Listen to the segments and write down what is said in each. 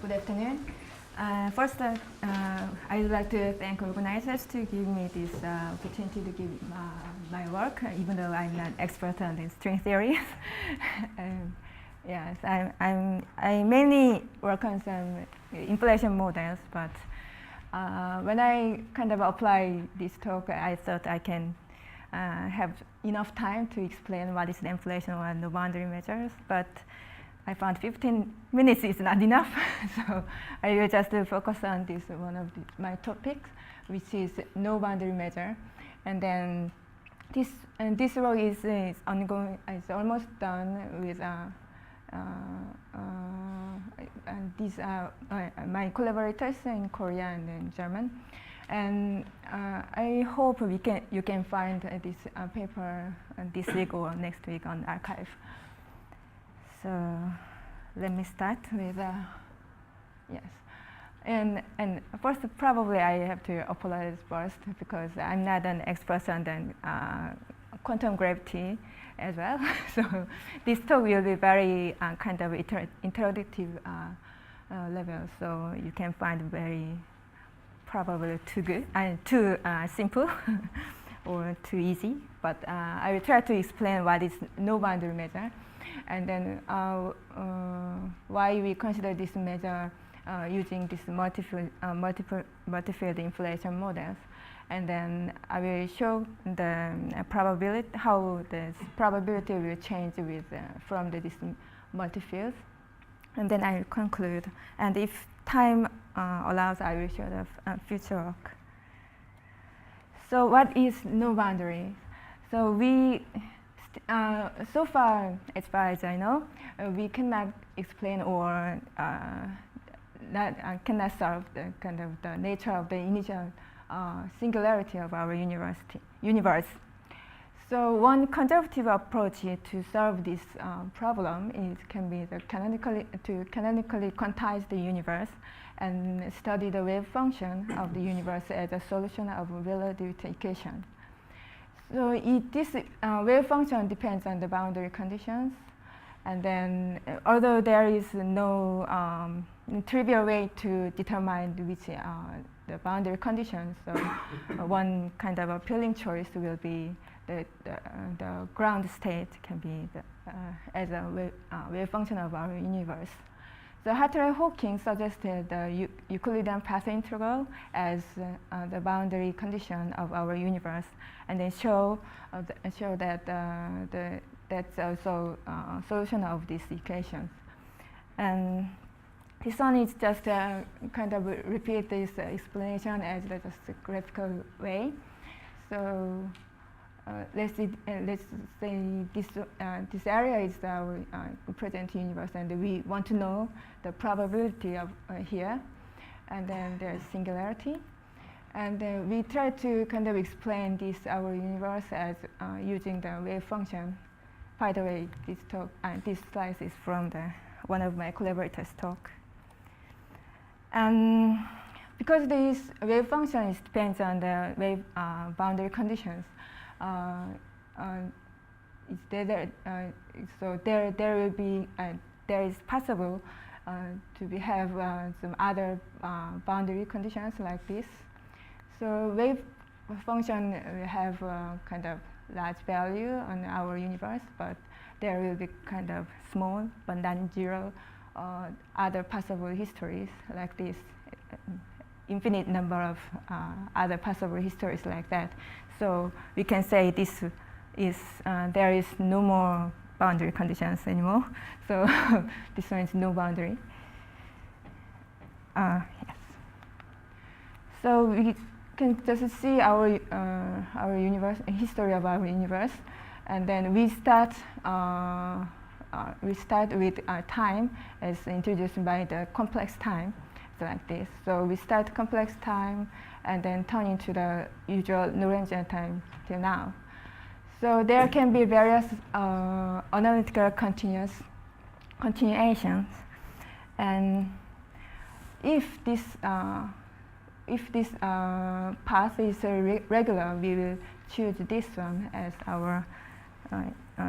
Good afternoon. First, I would like to thank organizers to give me this opportunity to give my work, even though I'm not expert on the string theory. Yes, I mainly work on some inflation models, but when I kind of apply this talk, I thought I can have enough time to explain what is the inflation or no boundary measures, but I found 15 minutes is not enough, so I will just focus on this one of my topics, which is no boundary measure, and then this work is ongoing. It's almost done with and these are my collaborators in Korea and in German, and I hope you can find this paper this week or next week on archive. So let me start with yes, and first probably I have to apologize first because I'm not an expert on the quantum gravity as well. So this talk will be very kind of introductive level. So you can find very probably too good and too simple or too easy. But I will try to explain what is no boundary measure, and then why we consider this measure using this multi-field inflation models. And then I will show the probability, how the probability will change with from this multi-fields. And then I will conclude. And if time allows, I will show the future work. So what is no boundary? So we, so far as I know, we cannot explain or cannot solve the kind of the nature of the initial singularity of our universe. So one conservative approach to solve this problem can be to canonically quantize the universe and study the wave function of the universe as a solution of relativity equation. So this wave function depends on the boundary conditions, and then although there is no trivial way to determine which the boundary conditions, so one kind of appealing choice will be the ground state can be as a wave function of our universe. So Hartree-Hawking suggested the Euclidean path integral as the boundary condition of our universe, and then show that that's also a solution of these equations. And this one is just kind of repeat this explanation as just a graphical way. So let's say this area is our present universe, and we want to know the probability of here, and then there's singularity, and we try to kind of explain this our universe as using the wave function. By the way, this slide is from one of my collaborators' talk. And because this wave function depends on the wave boundary conditions, so there will be there is possible to have some other boundary conditions like this. So wave function will have kind of large value on our universe, but there will be kind of small but non-zero other possible histories like this, infinite number of other possible histories like that. So we can say this is there is no more boundary conditions anymore. So this one is no boundary. Yes. So we can just see our universe, history of our universe, and then we start with time as introduced by the complex time, so like this. So we start complex time and then turn into the usual Lorentzian time till now. So there can be various analytical continuations, and if this path is regular, we will choose this one as our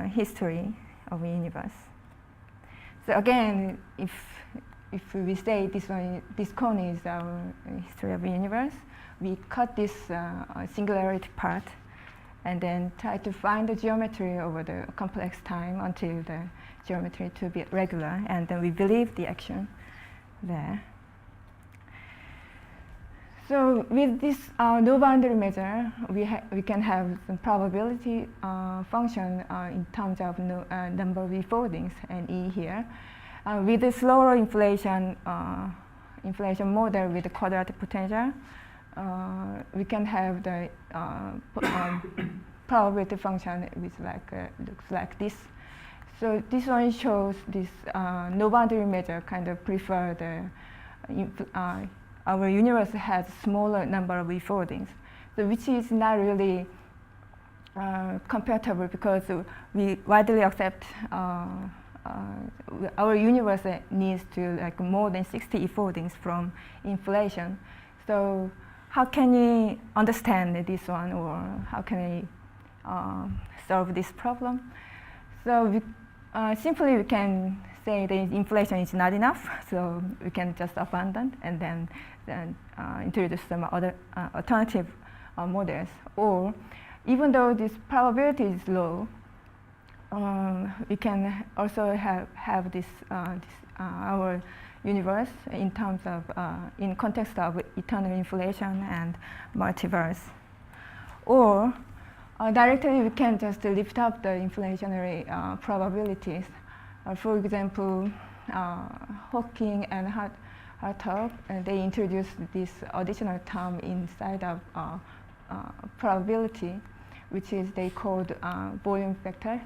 history of the universe. So again, if if we say this cone is our history of the universe, we cut this singularity part and then try to find the geometry over the complex time until the geometry to be regular, and then we believe the action there. So with this no boundary measure, we can have some probability function in terms of number of foldings and E here. With the slower inflation model with the quadratic potential, we can have the probability function which looks like this. So this one shows this no boundary measure kind of prefer the our universe has smaller number of foldings, so which is not really compatible because we widely accept our universe needs to like more than 60 foldings from inflation. So how can we understand this one, or how can we solve this problem? So simply we can say the inflation is not enough, so we can just abandon and then introduce some other alternative models. Or even though this probability is low, we can also have this our universe in terms of in context of eternal inflation and multiverse. Or directly we can just lift up the inflationary probabilities. For example, Hawking and Hartog, they introduced this additional term inside of probability, which is they called volume factor.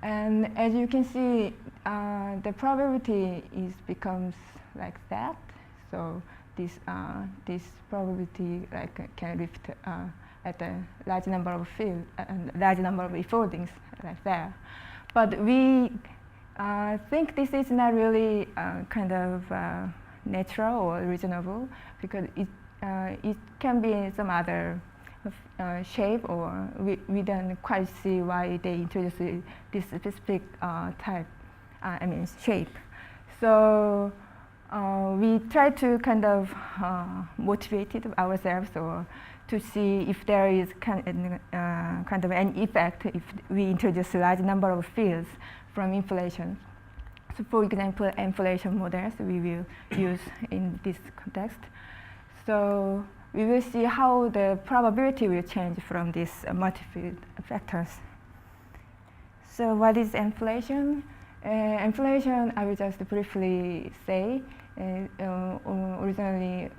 And as you can see, the probability becomes like that. So this probability can lift at a large number of fields and large number of foldings like that. But we think this is not really kind of natural or reasonable, because it can be some other shape, or we don't quite see why they introduced this specific type, shape. So we try to kind of motivate it ourselves, or to see if there is kind of an effect if we introduce a large number of fields from inflation. So for example, inflation models we will use in this context. So we will see how the probability will change from these multi-field factors. So what is inflation? Inflation, I will just briefly say, originally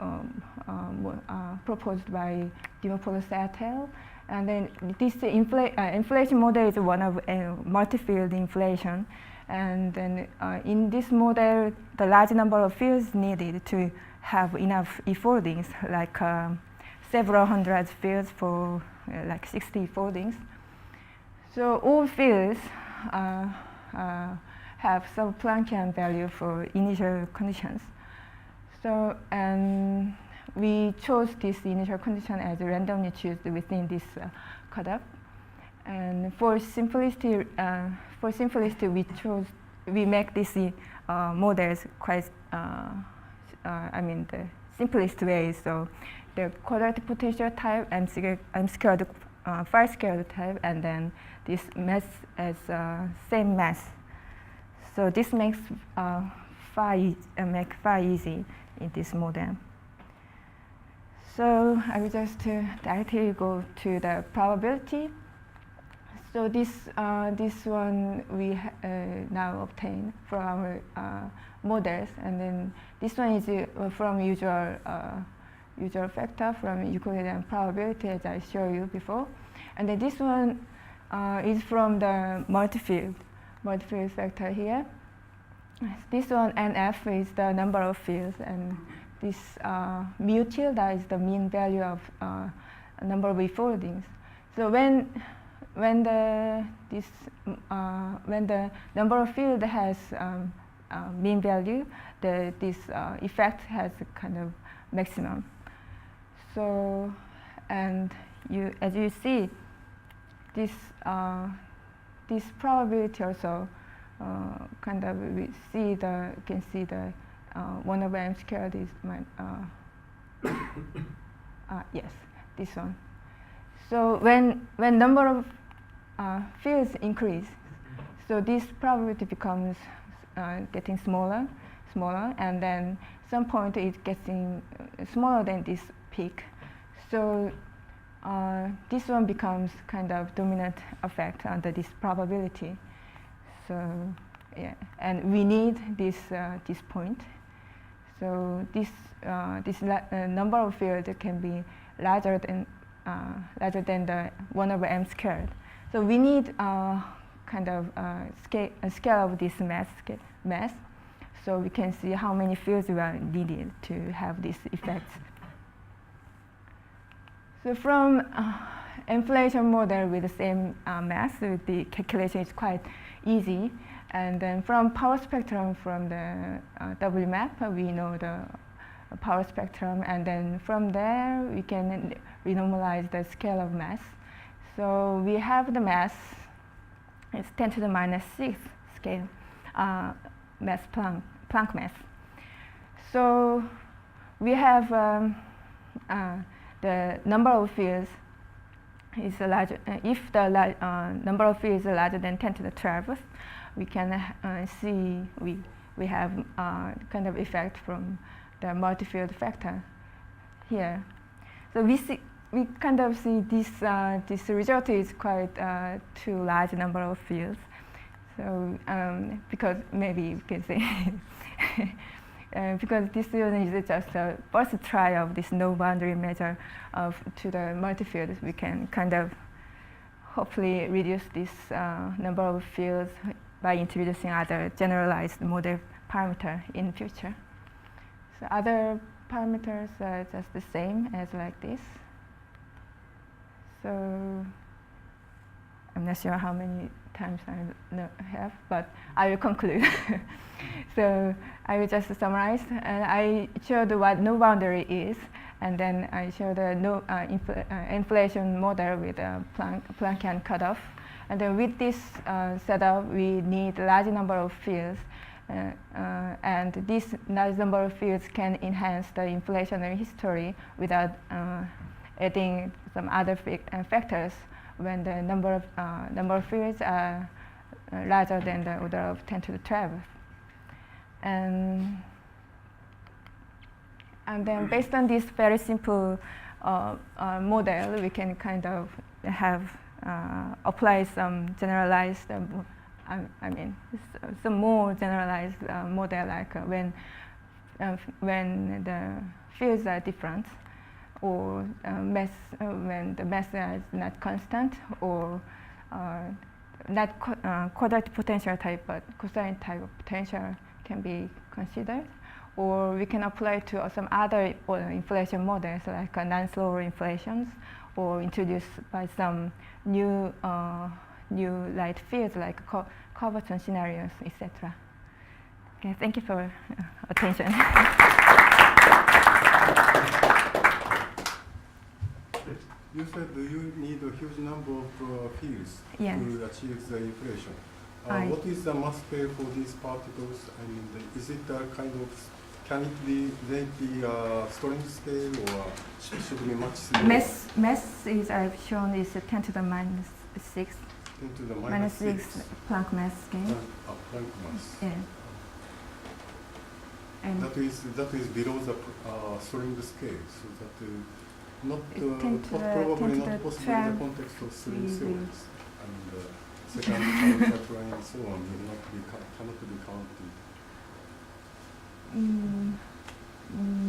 proposed by Dimopoulos et al. And then this inflation model is one of multi-field inflation. And then in this model, the large number of fields needed to have enough foldings, like several hundred fields for like 60 foldings. So all fields have some Planckian value for initial conditions. So, and we chose this initial condition as randomly chosen within this cutoff. And for simplicity, we make these models quite, the simplest way. So the quadratic potential type, M squared, phi squared type, and then this mass as same mass. So this makes phi easy in this model. So I will just directly go to the probability. So this one we now obtain from our models, and then this one is from usual factor from Euclidean probability, as I showed you before, and then this one is from the multi-field factor here. This one NF is the number of fields, and this mu tilde is the mean value of number of foldings. So when the number of field has mean value, this effect has a kind of maximum. So, and as you see, this probability also kind of can see the 1 over m squared is yes, this one. So when number of fields increase, so this probability becomes getting smaller, and then some point it gets smaller than this peak. So this one becomes kind of dominant effect under this probability. So yeah, and we need this point. So this number of fields can be larger than the 1 over m squared. So we need kind of a scale of this mass, so we can see how many fields we are needed to have these effects. So from inflation model with the same mass, so the calculation is quite easy. And then from power spectrum from the WMAP, we know the power spectrum, and then from there we can renormalize the scale of mass. So we have the mass, it's 10 to the minus 6 scale, mass Planck mass. So we have the number of fields is larger. If the number of fields is larger than 10 to the 12th, we can see we have kind of effect from the multi-field factor here. So we kind of see this result is quite too large number of fields. So because maybe you can say because this is just the first try of this no boundary measure to the multi-fields, we can kind of hopefully reduce this number of fields by introducing other generalized model parameter in future. So other parameters are just the same as like this. So I'm not sure how many times I have, but I will conclude. So I will just summarize, and I showed what no boundary is, and then I showed the inflation model with a Planckian cutoff. And then with this setup, we need a large number of fields, and this large number of fields can enhance the inflationary history without adding some other factors when the number of fields are larger than the order of 10 to the 12th. And then based on this very simple model, we can kind of have apply some generalized, some more generalized model, like when the fields are different, or when the mass is not constant, or not quadratic potential type, but cosine type of potential can be considered. Or we can apply to some other inflation models, like non-slow inflations, or introduced by some new light fields, like curvature scenarios, etc. Okay, thank you for attention. You said you need a huge number of fields to achieve the inflation. What is the mass scale for these particles? I mean, is it a kind of, can it be string scale, or should it be much smaller? Mass is, I've shown, is 10 to the minus 6. 10 to the minus 6 Planck mass scale. Planck mass. Yeah. And that is below the string scale, so that not probably not possible in the context of string theories, and second chapter and so on cannot be counted.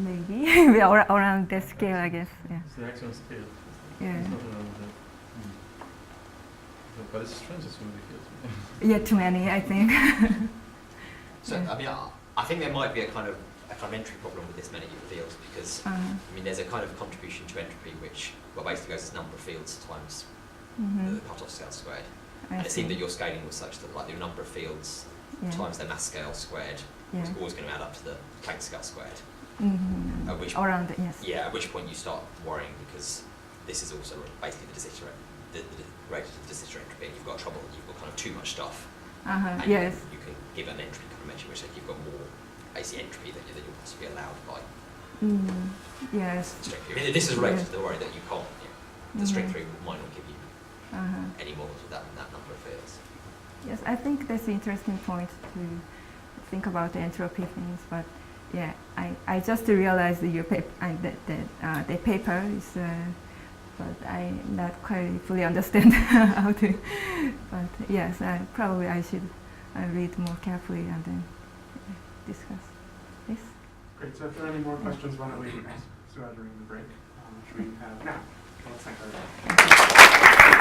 Maybe we are around that scale, I guess. Yeah. It's the actual scale. Yeah. It's not around that. But it's strange, it's really good. Yeah, too many, I think. So I mean, I think there might be a kind of entry problem with this many fields, because I mean, there's a kind of contribution to entropy which basically goes as number of fields times the cutoff scale squared. And it seemed that your scaling was such that like the number of fields times their mass scale squared was always going to add up to the Planck scale squared. At which around it, yes. Yeah, at which point you start worrying, because this is also basically the rate of the de Sitter entropy. You've got trouble. You've got kind of too much stuff. And yes. you can give an entropy kind of measure which says you've got more basic entropy that you'll possibly be allowed by Yes. string theory. I mean, this is related to the worry that you can't. The string theory might not give you any models with that number of fields. Yes, I think that's an interesting point to think about the entropy things. But yeah, I just realized that your paper the paper is, but I not quite fully understand how to. But yes, probably I should read more carefully and then discuss this. Great. So if there are any more questions, why don't we ask during the break? Should we have now? Let's thank our